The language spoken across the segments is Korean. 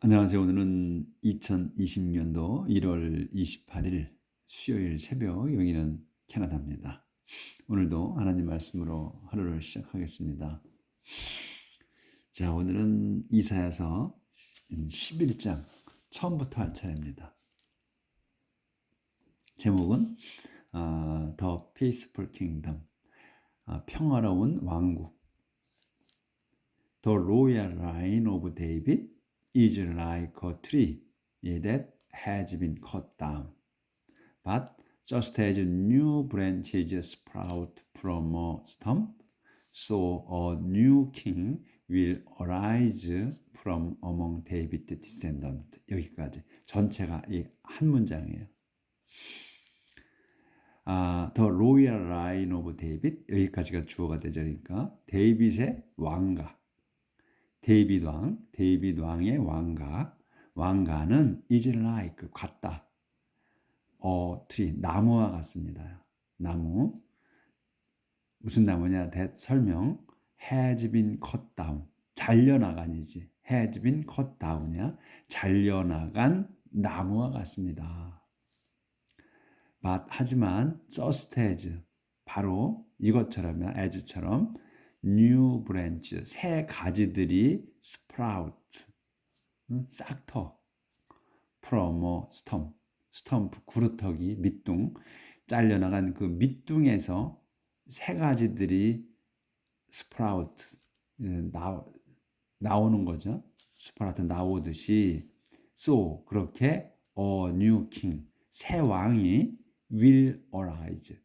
안녕하세요. 오늘은 2020년도 1월 28일 수요일 새벽, 여기는 캐나다입니다. 오늘도 하나님 말씀으로 하루를 시작하겠습니다. 자, 오늘은 이사야서 11장 처음부터 할 차례입니다. 제목은 The Peaceful Kingdom, 평화로운 왕국. The royal line of David is like a tree that has been cut down. But just as new branches sprout from a stump, so a new king will arise from among David's descendants. 여기까지 전체가 이 한 문장이에요. The royal line of David, 여기까지가 주어가 되죠. 그러니까 데이빗의 왕가, 데이빗 왕의 왕가는 is like 같다. tree, 나무와 같습니다. 나무, 무슨 나무냐? 설명. has been cut down, 잘려나간이지. has been cut down이야. 잘려나간 나무와 같습니다. But, 하지만 just as, 바로 이것처럼, as처럼 new branch, 새 가지들이 sprout, 싹터, from a stump, 구루터기, 밑둥, 잘려나간 그 밑둥에서 새 가지들이 sprout, 나오는 거죠. sprout 나오듯이, so, 그렇게 a new king, 새 왕이 will arise,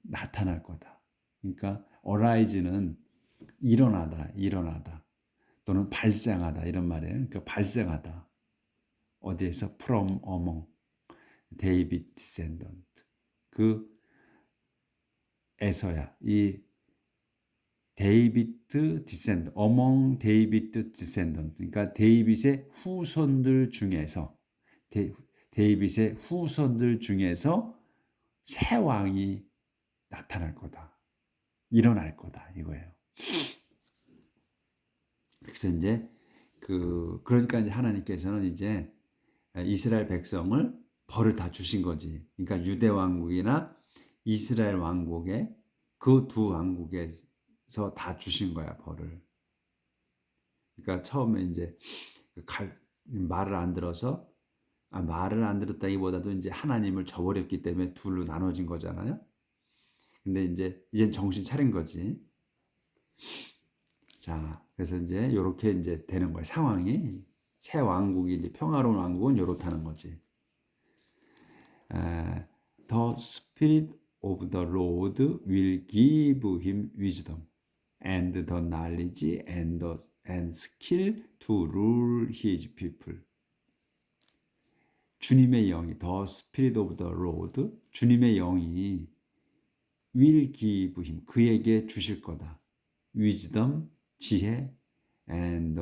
나타날 거다. 그러니까 arise는 일어나다 또는 발생하다 이런 말이에요. 그러니까 발생하다. 어디에서? from among David descendant, 그 에서야. 이 데이비드 디센던트, among David descendant, 그러니까 데이빗의 후손들 중에서, 데이빗의 후손들 중에서 새 왕이 나타날 거다, 일어날 거다, 이거예요. 그래서 이제 그러니까 이제 하나님께서는 이제 이스라엘 백성을 벌을 다 주신 거지. 그러니까 유대 왕국이나 이스라엘 왕국에, 그 두 왕국에서 다 주신 거야, 벌을. 그러니까 처음에 이제 말을 안 들어서, 말을 안 들었다기보다도 이제 하나님을 저버렸기 때문에 둘로 나눠진 거잖아요. 근데 이젠 정신 차린 거지. 자, 그래서 이제 이렇게 이제 되는 거예요. 상황이. 새 왕국이, 이제 평화로운 왕국은 이렇다는 거지. The Spirit of the Lord will give him wisdom and the knowledge and skill to rule his people. 주님의 영이, The Spirit of the Lord, 주님의 영이 will give him, 그에게 주실 거다. wisdom, 지혜, and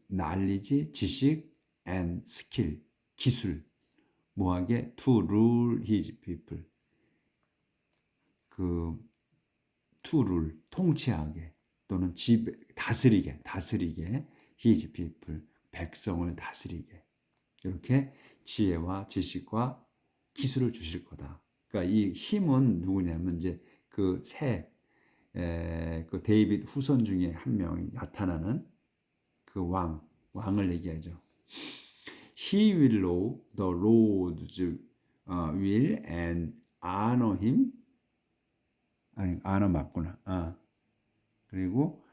knowledge, 지식, and skill, 기술, 뭐하게? to rule his people, to rule, 통치하게, 또는 다스리게, his people, 백성을 다스리게, 이렇게 지혜와 지식과 기술을 주실 거다. 그러니까 이 힘은 누구냐면 이제 그 데이빗 후손 중에 한 명이 나타나는 그 왕을 얘기하죠. He will know the Lord's will and honor him. honor 맞구나. 그리고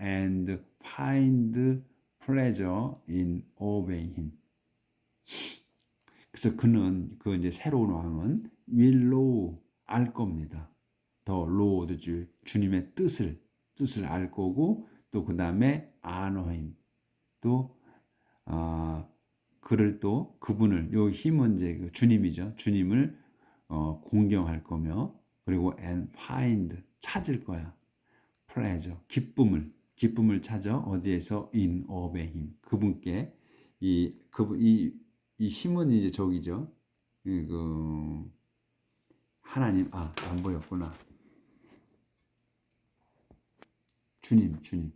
and find pleasure in obeying him. 그래서 그 이제 새로운 왕은 will know, 알 겁니다. The Lord's, 주님의 뜻을 알 거고, 또 그 다음에 honor him, 또 그분을, 요 힘은 이제 주님이죠. 주님을 공경할 거며, 그리고 and find, 찾을 거야. pleasure, 기쁨을 찾아. 어디에서? in obey him, 그분께. 이 힘은 이제 저기죠. 하나님, 안 보였구나. 주님.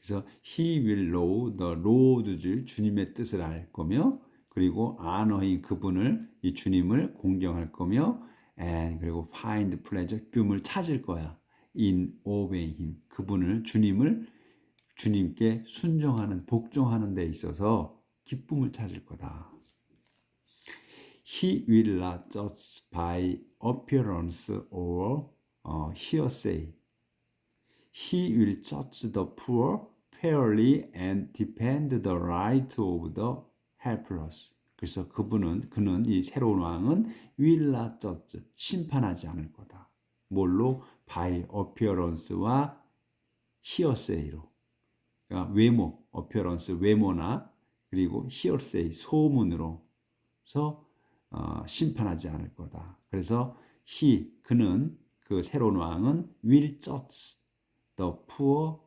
그래서 he will know the Lord's 주님의 뜻을 알 거며 그리고 honor him 그분을 이 주님을 공경할 거며 and 그리고 find pleasure 기쁨을 찾을 거야. in obeying him 그분을 주님께 순종하는 복종하는 데 있어서 기쁨을 찾을 거다. He will not judge by appearance or hearsay. He will judge the poor fairly and defend the right of the helpless. 그래서 그는 이 새로운 왕은 will not judge, 심판하지 않을 거다. 뭘로? by appearance와 hearsay로. 그러니까 외모, appearance, 외모나 그리고 hearsay, 소문으로서 심판하지 않을 거다. 그래서 그는 그 새로운 왕은 will judge the poor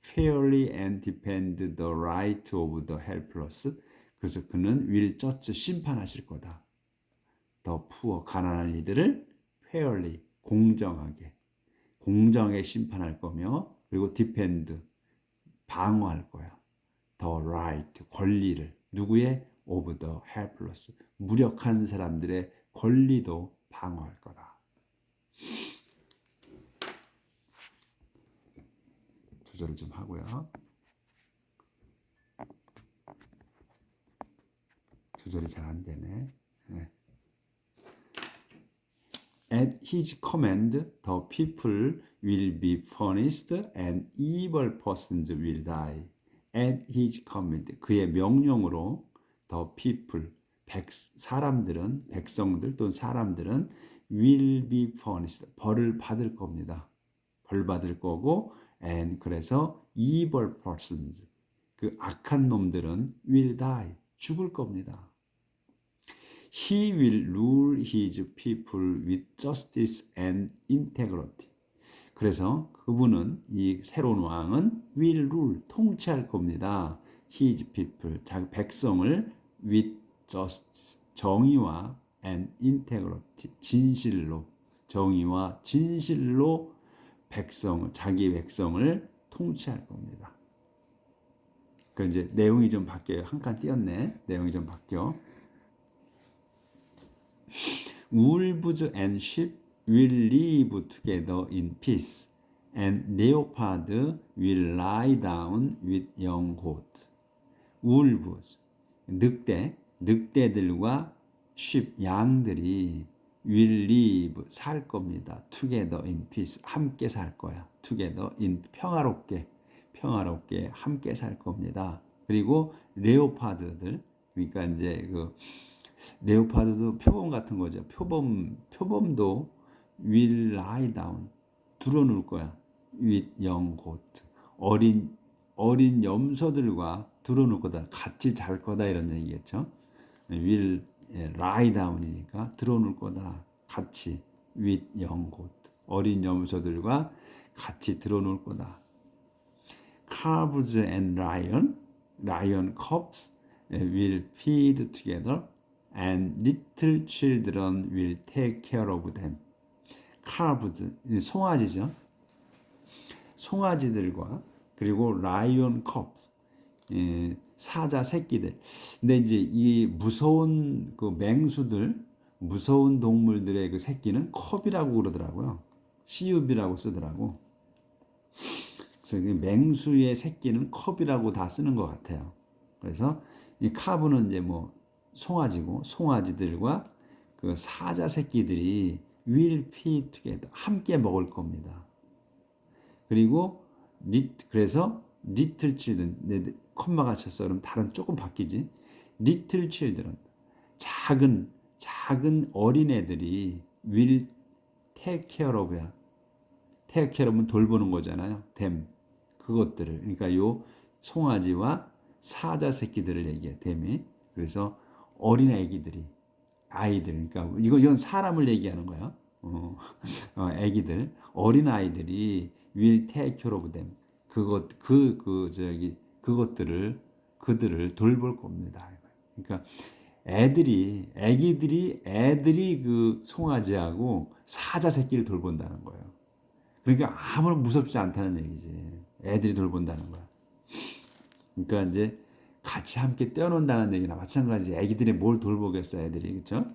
fairly and defend the right of the helpless. 그래서 그는 will judge 심판하실 거다. the poor 가난한 이들을 fairly 공정하게 심판할 거며 그리고 defend 방어할 거야. the right 권리를 누구의 of the helpless 무력한 사람들의 권리도 방어할 거다. 조절을 좀 하고요. 조절이 잘 안 되네. 네. At his command, the people will be punished and evil persons will die. At his command, 그의 명령으로 the people, 백성들 또는 사람들은 will be punished, 벌을 받을 겁니다. 벌 받을 거고 and 그래서 evil persons, 그 악한 놈들은 will die, 죽을 겁니다. He will rule his people with justice and integrity. 그래서 그분은 이 새로운 왕은 will rule, 통치할 겁니다. His people, 자기 백성을 with justice, 정의와 and integrity, 진실로, 정의와 진실로 자기 백성을 통치할 겁니다. 그 이제 내용이 좀 바뀌어요. 한 칸 띄었네. 내용이 좀 바뀌어. Wolves and sheep will live together in peace, and leopard will lie down with young goat. Wolves, 늑대들과 sheep, 양들이 will live, 살 겁니다. together in peace, 함께 살 거야. together in, 평화롭게 함께 살 겁니다. 그리고 레오파드들, 그러니까 이제 레오파드도 표범 같은 거죠. 표범도 will lie down, 드러눌 거야. with young goat, 어린 염소들과 드러눌 거다. 같이 잘 거다 이런 얘기겠죠. will lie down이니까 드러눌 거다. 같이 with young goat, 어린 염소들과 같이 드러눌 거다. Calves and lion cubs will feed together, and little children will take care of them. calves, 송아지죠. 송아지들과 그리고 lion cubs, 사자 새끼들. 근데 이제 이 무서운 그 맹수들, 무서운 동물들의 그 새끼는 컵이라고 그러더라고요. cub이라고 쓰더라고. 그래서 맹수의 새끼는 컵이라고 다 쓰는 것 같아요. 그래서 이 카브는 이제 송아지고 송아지들과 그 사자 새끼들이 will feed together, 함께 먹을 겁니다. 그리고 그래서 little children, 콤마가 쳤어. 그럼 다른 조금 바뀌지. little children, 작은 어린애들이 will take care of야. take care of은 돌보는 거잖아요. them, 그것들을. 그러니까 요 송아지와 사자 새끼들을 얘기해. them이. 그래서 어린 아이들, 그러니까 이건 사람을 얘기하는 거야. 아기들, 어린 아이들이 will take care of them. 그들을 돌볼 겁니다. 그러니까 애기들이 그 송아지하고 사자 새끼를 돌본다는 거예요. 그러니까 아무런 무섭지 않다는 얘기지. 애들이 돌본다는 거야. 그러니까 이제 같이 함께 뛰어논다는 얘기나 마찬가지. 애기들이 뭘 돌보겠어, 애들이. 그렇죠?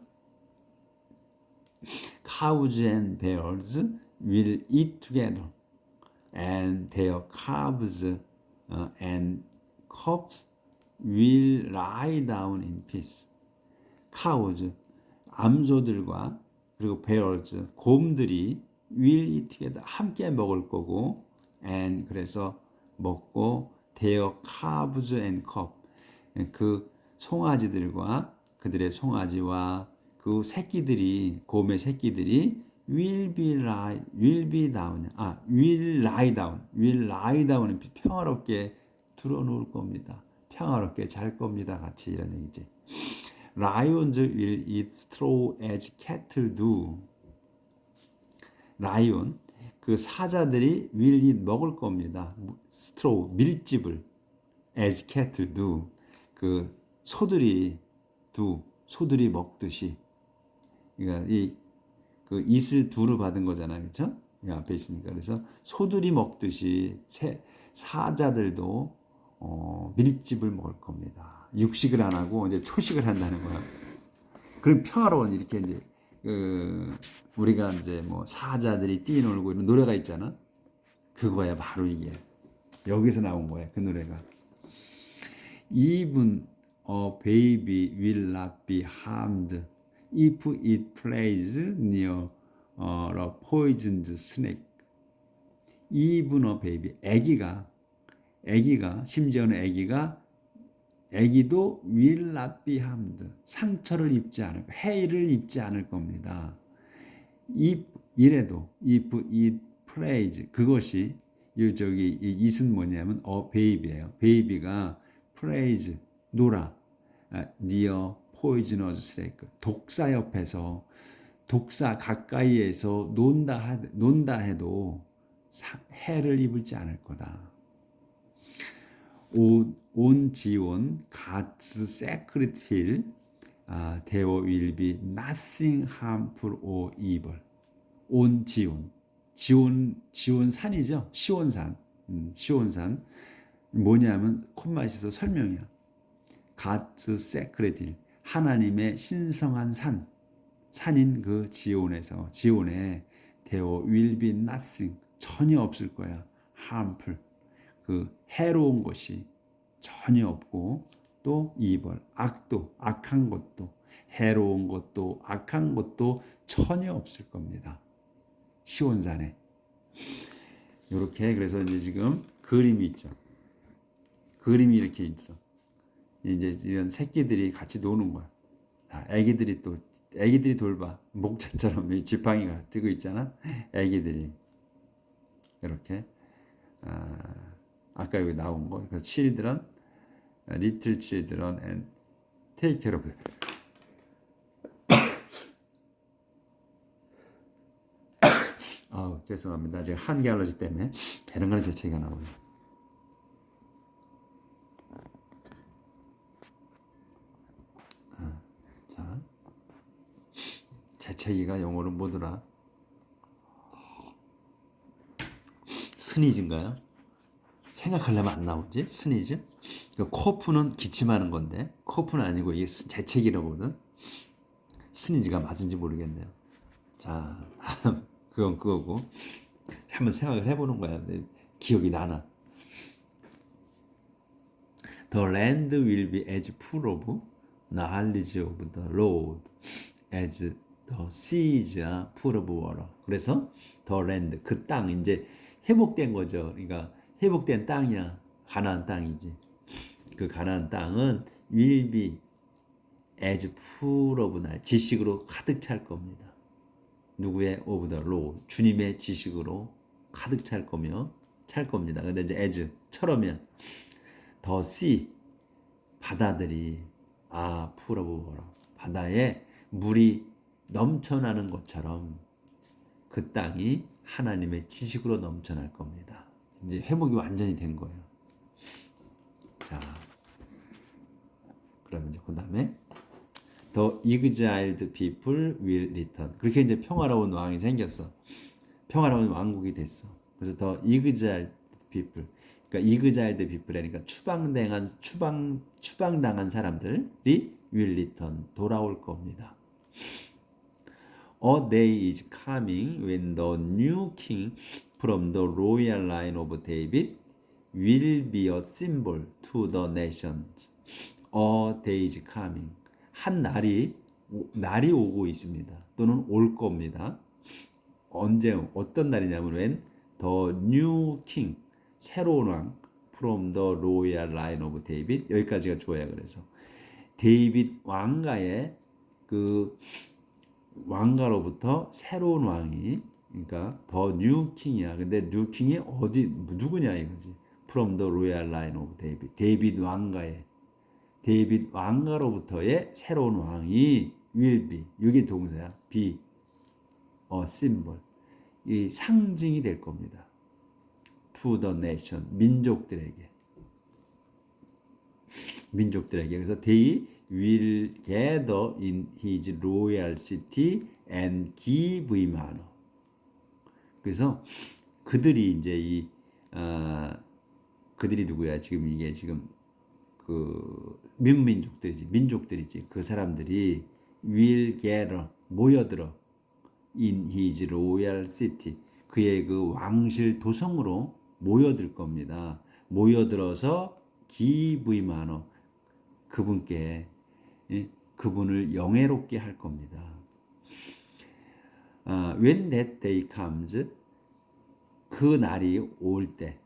Cows and bears will eat together, and their calves and cubs will lie down in peace. Cows, 암소들과 그리고 bears, 곰들이 will eat together, 함께 먹을 거고, and 그래서 먹고, their calves and cubs, 그 송아지들과 그들의 송아지와 그 새끼들이, 곰의 새끼들이 will be down, will lie down, will lie down은 평화롭게 들어놓을 겁니다. 평화롭게 잘 겁니다. 같이 이런 얘기지. Lions will eat straw as cattle do. 라이온, 그 사자들이 will eat 먹을 겁니다. straw, 밀집을 as cattle do. 그 소들이 소들이 먹듯이. 그러니까 그 it을 do로 받은 거잖아요, 그렇죠? 앞에 있으니까. 그래서 소들이 먹듯이 사자들도 밀집을 먹을 겁니다. 육식을 안 하고 이제 초식을 한다는 거야. 그럼 평화로운 이렇게 이제 우리가 이제 뭐 사자들이 뛰놀고 이런 노래가 있잖아. 그거야 바로 이게. 여기서 나온 거야, 그 노래가. Even a baby will not be harmed if it plays near a poisoned snake. Even a baby, 아기가 심지어는 아기도 will not be harmed, 상처를 입지 않을 거, 해를 입지 않을 겁니다. 이래도 if it plays, 그것이 이 it은 뭐냐면 baby예요. baby가 plays, 놀아, near poisonous snake, 독사 옆에서, 독사 가까이에서 논다 해도 해를 입을지 않을 거다. On 지온 God's sacred hill, there will be nothing harmful or evil. On 지온 산이죠. 시온산. 시온산 뭐냐면 콧맛에서 설명이야. God's sacred hill, 하나님의 신성한 산인 그 지온에 there will be nothing, 전혀 없을 거야. harmful, 그 해로운 것이 전혀 없고, 또 evil, 악한 것도, 해로운 것도 악한 것도 전혀 없을 겁니다. 시온산에. 이렇게. 그래서 이제 지금 그림이 있죠. 그림이 이렇게 있어. 이제 이런 새끼들이 같이 노는 거야. 애기들이 돌봐. 목자처럼 지팡이가 뜨고 있잖아. 애기들이 이렇게. 아까 여기 나온 거. 그래서 children, little children and take care of them. 죄송합니다. 제가 한기 알러지 때문에 되는 거는 재채기가 나오네요. 자, 재채기가 영어로 뭐더라? 스니즈인가요? 생각하려면 안 나오지? 스니즈? 코프는 기침하는 건데, 코프는 아니고 이게 재채기라거든. 스니즈가 맞은지 모르겠네요. 자, 그건 그거고. 한번 생각을 해보는 거야. 기억이 나나. The land will be as full of knowledge of the Lord as the seas are full of water. 그래서 the land, 그 땅, 이제 회복된 거죠. 그러니까 회복된 땅이야. 가나안 땅이지. 그 가나안 땅은 will be as full of knowledge, 지식으로 가득 찰 겁니다. 누구의 of the Lord, 주님의 지식으로 가득 찰 겁니다. 근데 이제 as처럼이면 the sea, 바다들이 full of water, 바다에 물이 넘쳐나는 것처럼 그 땅이 하나님의 지식으로 넘쳐날 겁니다. 이제 회복이 완전히 된 거예요. 자, 그러면 이제 그 다음에 The exiled people will return. 그렇게 이제 평화로운 왕이 생겼어. 평화로운 왕국이 됐어. 그래서 The exiled people. 그러니까 exiled people이니까 추방당한 사람들이 will return 돌아올 겁니다. A day is coming when the new king from the royal line of David will be a symbol to the nations. A day is coming. 한 날이 오고 있습니다. 또는 올 겁니다. 언제 어떤 날이냐면 when the new king 새로운 왕 from the royal line of David 여기까지가 좋아요. 그래서 데이빗 왕가의 그 왕가로부터 새로운 왕이 그러니까 더 뉴 킹이야. 근데 뉴 킹이 어디 누구냐 이거지. From the royal line of David. 데이빗 왕가로부터의 새로운 왕이 will be. 이게 동사야. be a symbol. 이 상징이 될 겁니다. To the nation. 민족들에게. 그래서 they will gather in his royal city and give him honor. 그래서 그들이 이제 그들이 누구야? 지금 이게 지금 그 민족들이지. 그 사람들이 will gather 모여들어 in his royal city 그의 그 왕실 도성으로 모여들 겁니다. 모여들어서 give him honor 그분께 그분을 영예롭게 할 겁니다. When that day comes, 그 날이 올 때,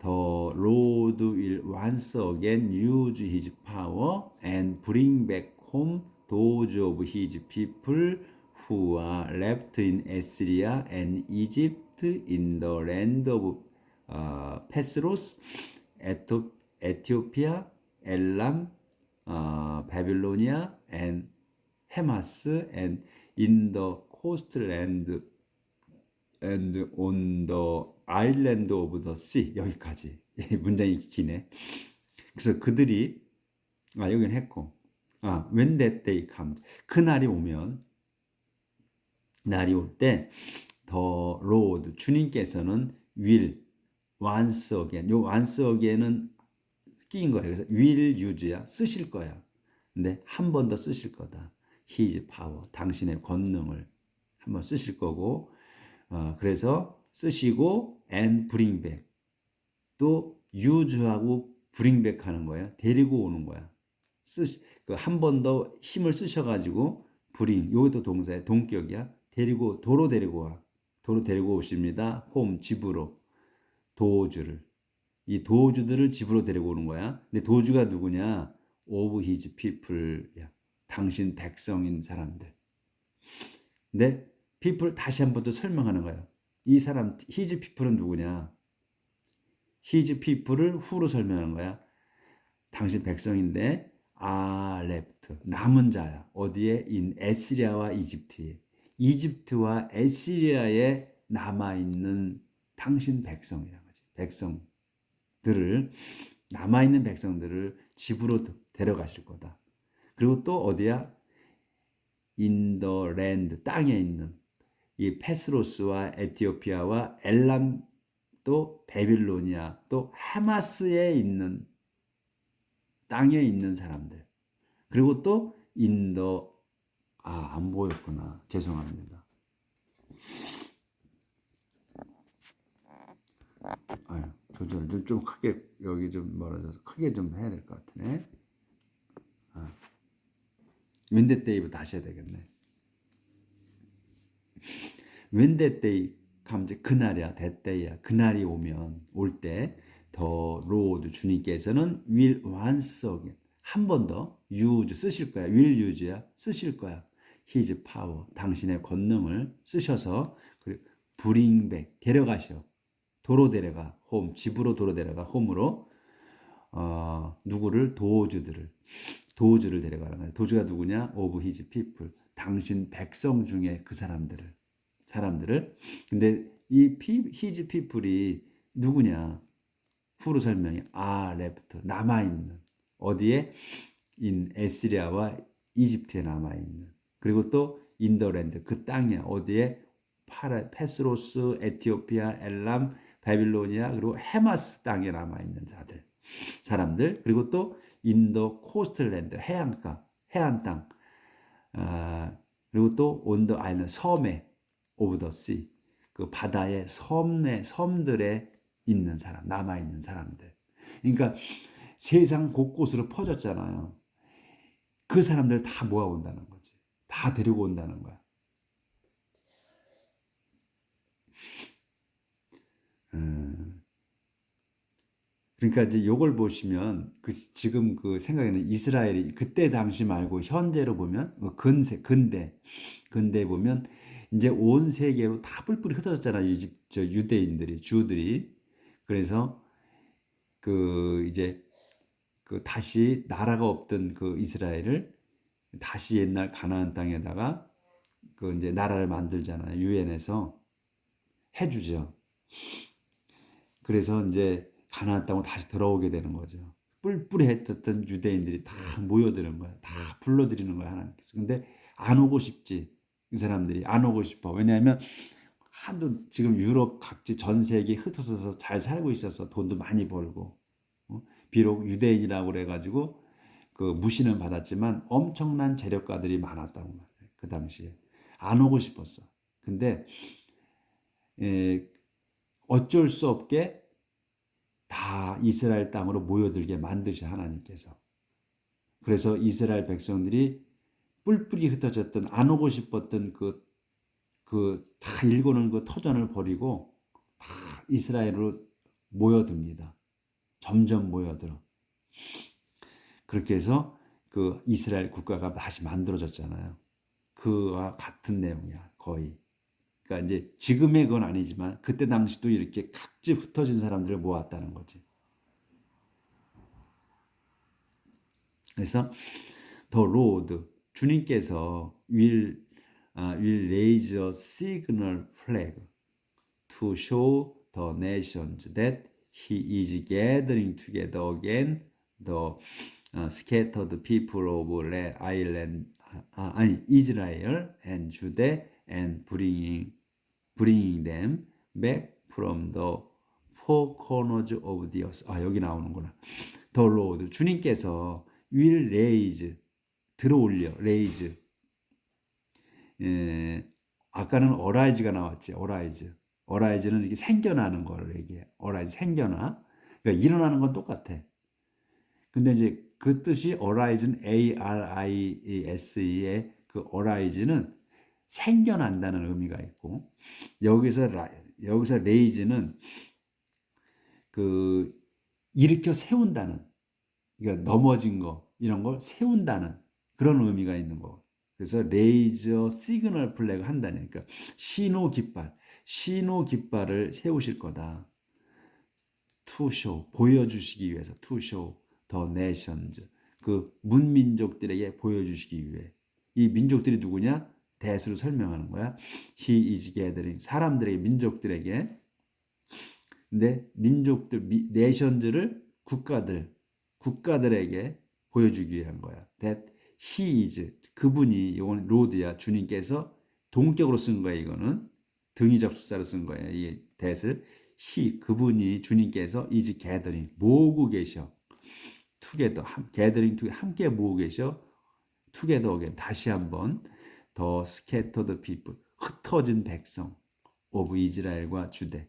the Lord will once again use his power and bring back home those of his people who are left in Assyria and Egypt in the land of Pathros, Ethiopia, Elam, Babylonia, and Hamas, and in the coastland and on the island of the sea. 여기까지. 문장이 기네. 그래서 그들이 여기는 했고 when that day comes 그 날이 올 때 the Lord 주님께서는 will once again 요 once again은 끼인 거예요. 그래서 will use야 쓰실 거야. 근데 한 번 더 쓰실 거다. His power 당신의 권능을 한 번 쓰실 거고 그래서 쓰시고 and bring back 또 use하고 bring back 하는 거야. 데리고 오는 거야. 한 번 더 힘을 쓰셔가지고 bring 이것도 동사의 동격이야. 도로 데리고 와. 도로 데리고 오십니다. home 집으로 도주를 이 도주들을 집으로 데리고 오는 거야. 근데 도주가 누구냐? of his people야. 당신 백성인 사람들. 근데 people 다시 한 번 더 설명하는 거야. 이 사람 his people은 누구냐? his people을 who로 설명하는 거야. 당신 백성인데 are left 남은 자야. 어디에? in 에스리아와 이집트에. 이집트와 에스리아에 남아 있는 당신 백성이라는 거지. 남아있는 백성들을 집으로 데려가실 거다. 그리고 또 어디야? in the land 땅에 있는 이 페스로스와 에티오피아와 엘람 또 베빌로니아 또 하마스에 있는 땅에 있는 사람들. 그리고 또 in the 안 보였구나. 죄송합니다. 조절 좀 크게 여기 좀 멀어져서 크게 좀 해야 될 것 같으네. When that day부터 다시 해야 되겠네. When that day comes 그날이야. that day야. 그날이 올 때 the Lord 주님께서는 will once again 한 번 더 use 쓰실 거야. will use야. 쓰실 거야. His power 당신의 권능을 쓰셔서 bring back 데려가셔. 도로 데려가 홈 집으로 도로 데려가 홈으로 누구를 도주를 데려가는 거야. 도주가 누구냐? of his people 당신 백성 중에 그 사람들을 근데 이 his people이 누구냐? 후로 설명해 are left 남아 있는 어디에? in 에스리아와 이집트에 남아 있는 그리고 또 in the land 그 땅에 어디에? 페스로스, 에티오피아, 엘람, 바빌로니아 그리고 헤마스 땅에 남아 있는 사람들 그리고 또 인도 코스틀랜드 해안 땅 그리고 또 온더 아일랜드 섬에 오브 더 씨, 그 바다의 섬들에 있는 사람, 남아 있는 사람들. 그러니까 세상 곳곳으로 퍼졌잖아요. 그 사람들 다 모아온다는 거지. 다 데리고 온다는 거야. 그러니까 이제 요걸 보시면 지금 그 생각에는 이스라엘이 그때 당시 말고 현재로 보면 근대 보면 이제 온 세계로 다 뿔뿔이 흩어졌잖아요. 유대인들이 주들이. 그래서 그 이제 그 다시 나라가 없던 그 이스라엘을 다시 옛날 가나안 땅에다가 그 이제 나라를 만들잖아요. 유엔에서 해주죠. 그래서 이제 가나안 땅으로 다시 들어오게 되는 거죠. 뿔뿔이 흩었던 유대인들이 다 모여드는 거야. 다 불러들이는 거야, 하나님께서. 근데 안 오고 싶지. 이 사람들이 안 오고 싶어. 왜냐하면 한도 지금 유럽 각지 전 세계에 흩어져서 잘 살고 있어서 돈도 많이 벌고 비록 유대인이라고 그래가지고 그 무시는 받았지만 엄청난 재력가들이 많았다고 말해요. 그 당시에 안 오고 싶었어. 근데 어쩔 수 없게 다 이스라엘 땅으로 모여들게 만드셔 하나님께서. 그래서 이스라엘 백성들이 뿔뿔이 흩어졌던 안 오고 싶었던 다 일궈놓은 그 터전을 버리고 다 이스라엘로 모여듭니다. 점점 모여들어. 그렇게 해서 그 이스라엘 국가가 다시 만들어졌잖아요. 그와 같은 내용이야, 거의. 그러니까 이제 지금의 건 아니지만 그때 당시도 이렇게 각지 흩어진 사람들을 모았다는 거지. 그래서 the Lord 주님께서 will raise a signal flag to show the nations that He is gathering together again the scattered people of Israel and Judah and bringing them back from the four corners of the earth. 여기 나오는구나. The Lord 주님께서 will raise 들어올려 raise 아까는 어라이즈가 나왔지. 어라이즈는 이렇게 생겨나는 거를 얘기해. 어라이즈 생겨나. 그러니까 일어나는 건 똑같아. 근데 이제 그 뜻이 어라이즈는 ARISE의 그 어라이즈는 생겨난다는 의미가 있고 여기서 레이즈는 그 일으켜 세운다는 그러니까 넘어진 거 이런 걸 세운다는 그런 의미가 있는 거. 그래서 레이저 시그널 플래그 한다니까 신호 깃발을 세우실 거다. To show 보여주시기 위해서 to show the nations 그 문민족들에게 보여주시기 위해 이 민족들이 누구냐? 대수로 설명하는 거야. He is gathering 사람들에게 민족들에게 근데 네이션즈를 국가들에게 보여주기 위한 거야. That he is 그분이 이건 로드야 주님께서 동격으로 쓴 거야 이거는 등위 접속사로 쓴 거야 이 that을 he 그분이 주님께서 is gathering 모으고 계셔. together gathering to 함께 모으고 계셔. together again 다시 한번 the scattered people 흩어진 백성 of 이스라엘과 주대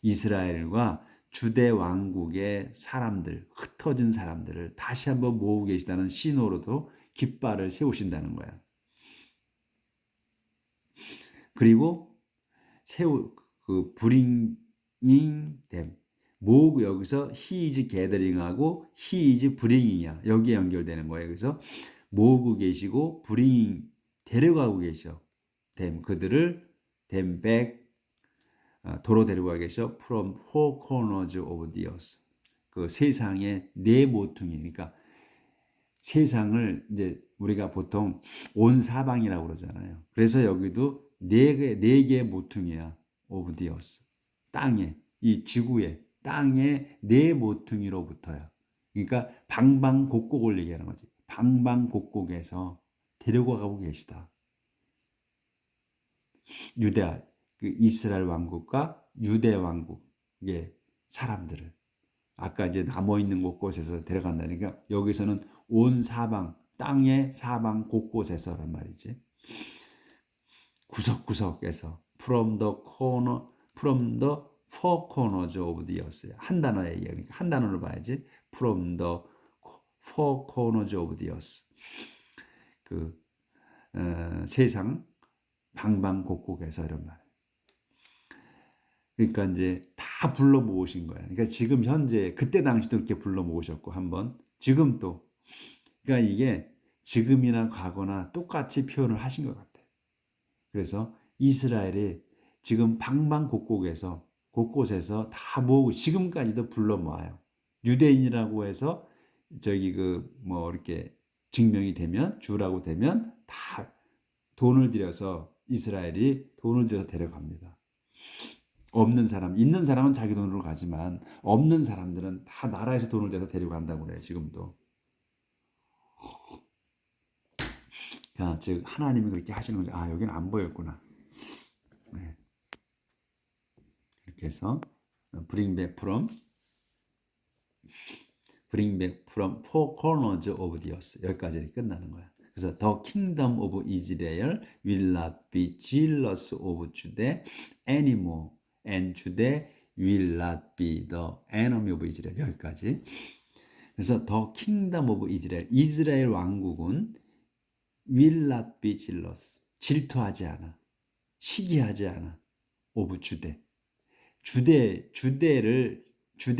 이스라엘과 주대 왕국의 사람들 흩어진 사람들을 다시 한번 모으고 계시다는 신호로도 깃발을 세우신다는 거야. 그리고 bringing them 모으고 여기서 he is gathering하고 he is bringing이야. 여기에 연결되는 거예요. 그래서 모으고 계시고 bringing 데려가고 계셔. them 그들을 them back 도로 데려가 계셔. From four corners of the earth. 그 세상의 네 모퉁이. 그러니까 세상을 이제 우리가 보통 온 사방이라고 그러잖아요. 그래서 여기도 네 개의 모퉁이야. of the earth. 땅에 이 지구에 땅의 네 모퉁이로부터야. 그러니까 방방곡곡을 얘기하는 거지. 방방곡곡에서 데려가고 계시다. 그 이스라엘 왕국과 유대 왕국 이게 사람들을 아까 이제 남아 있는 곳곳에서 데려간다니까 여기서는 온 사방 땅의 사방 곳곳에서란 말이지. 구석구석에서 from the corner, from the four corners of the earth. 한 단어의 얘기니까 한 단어로 봐야지. from the four corners of the earth. 그 세상 방방곡곡에서 이런 말. 그러니까 이제 다 불러 모으신 거야. 그러니까 지금 현재 그때 당시도 이렇게 불러 모으셨고 한번 지금 또 그러니까 이게 지금이나 과거나 똑같이 표현을 하신 것 같아. 그래서 이스라엘이 지금 방방곡곡에서 곳곳에서 다 모으고 지금까지도 불러 모아요. 유대인이라고 해서 저기 그 뭐 이렇게 증명이 되면 주라고 되면 다 돈을 들여서 이스라엘이 돈을 들여서 데려갑니다. 없는 사람, 있는 사람은 자기 돈으로 가지만 없는 사람들은 다 나라에서 돈을 내서 데려간다고 그래요. 지금도. 즉 하나님이 그렇게 하시는 거죠. 아 여기는 안 보였구나. 네. 이렇게 해서 bring back from four corners of the earth 여기까지 끝나는 거야. 그래서 the kingdom of Israel will not be jealous of Judah anymore, and Judah will not be the enemy of Israel 여기까지. 그래서 the kingdom of Israel 이스라엘 왕국은 will not be jealous 질투하지 않아, 시기하지 않아 of Judah 주대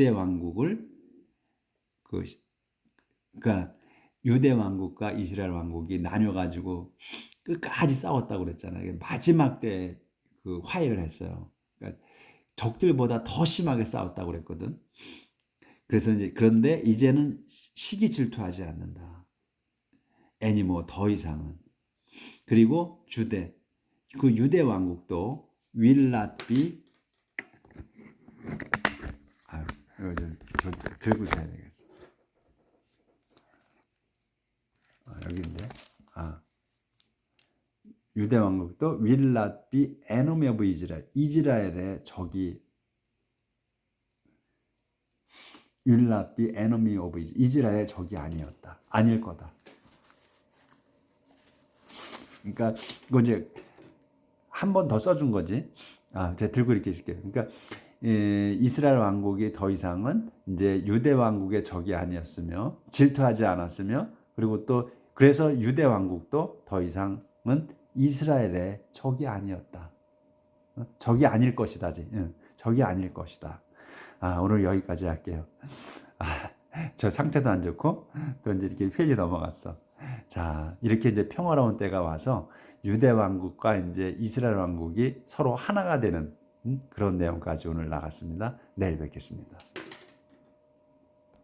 왕국을 그러니까 유대 왕국과 이스라엘 왕국이 나뉘어 가지고 끝까지 싸웠다고 그랬잖아요. 마지막 때 그 화해를 했어요. 그러니까 적들보다 더 심하게 싸웠다고 그랬거든. 그래서 이제 그런데 이제는 시기 질투하지 않는다. 애니모 더 이상은. 그리고 그 유대 왕국도 will not be 이거 좀 들고 자야 되겠어. 여기인데. 유대 왕국도 will not be enemy of Israel. 이스라엘의 적이 will not be enemy of Israel. 이스라엘의 적이 아니었다. 아닐 거다. 그러니까 이거 이제 한 번 더 써준 거지. 제가 들고 이렇게 있을게요. 그러니까 이스라엘 왕국이 더 이상은 이제 유대 왕국의 적이 아니었으며 질투하지 않았으며 그리고 또 그래서 유대 왕국도 더 이상은 이스라엘의 적이 아니었다. 적이 아닐 것이다지. 적이 아닐 것이다. 오늘 여기까지 할게요. 저 상태도 안 좋고 또 이제 이렇게 페이지 넘어갔어. 자, 이렇게 이제 평화로운 때가 와서 유대 왕국과 이제 이스라엘 왕국이 서로 하나가 되는 그런 내용까지 오늘 나갔습니다. 내일 뵙겠습니다.